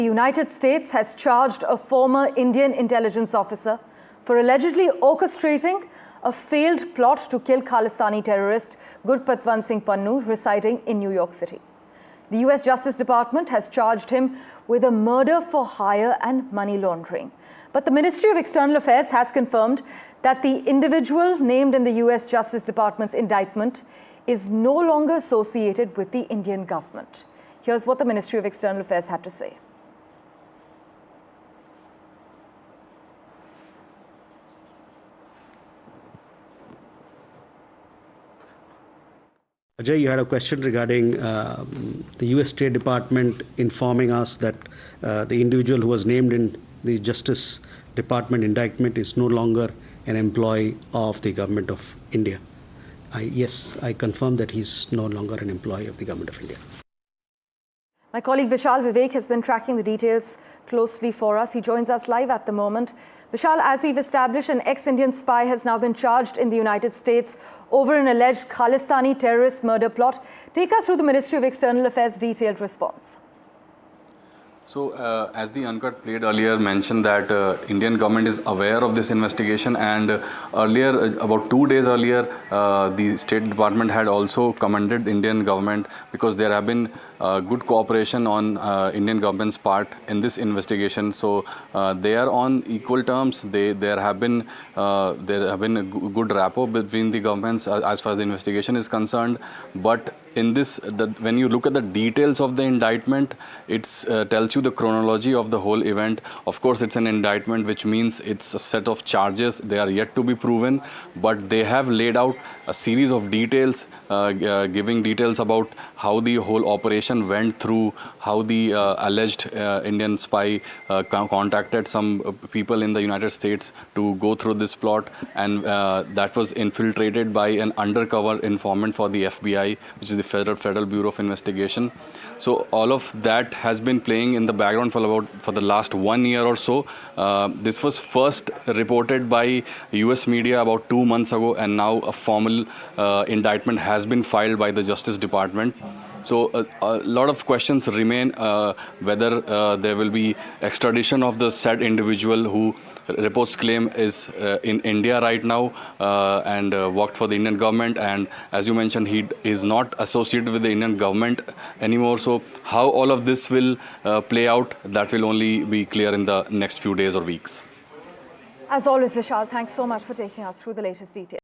The United States has charged a former Indian intelligence officer for allegedly orchestrating a failed plot to kill Khalistani terrorist Gurpatwant Singh Pannun residing in New York City. The US Justice Department has charged him with a murder for hire and money laundering. But the Ministry of External Affairs has confirmed that the individual named in the US Justice Department's indictment is no longer associated with the Indian government. Here's what the Ministry of External Affairs had to say. Ajay, you had a question regarding the U.S. State Department informing us that the individual who was named in the Justice Department indictment is no longer an employee of the Government of India. Yes, I confirm that he's no longer an employee of the Government of India. My colleague Vishal Vivek has been tracking the details closely for us. He joins us live at the moment. Vishal, as we've established, an ex-Indian spy has now been charged in the United States over an alleged Khalistani terrorist murder plot. Take us through the Ministry of External Affairs' detailed response. So, as the Uncut played earlier mentioned that Indian government is aware of this investigation, and earlier, about 2 days earlier, the State Department had also commended Indian government because there have been good cooperation on Indian government's part in this investigation. So they are on equal terms. There have been a good rapport between the governments as far as the investigation is concerned. But in this, when you look at the details of the indictment, it tells you the chronology of the whole event. Of course, it's an indictment, which means it's a set of charges. They are yet to be proven, but they have laid out a series of details, giving details about how the whole operation went through, how the alleged Indian spy contacted some people in the United States to go through this plot, and that was infiltrated by an undercover informant for the FBI, which is the Federal Bureau of Investigation. So all of that has been playing in the background for the last 1 year or so. This was first reported by US media about 2 months ago, and now a formal indictment has been filed by the Justice Department. So a lot of questions remain whether there will be extradition of the said individual who reports claim is in India right now and worked for the Indian government, and as you mentioned, he is not associated with the Indian government anymore. So how all of this will play out, that will only be clear in the next few days or weeks. As always, Vishal, thanks so much for taking us through the latest details.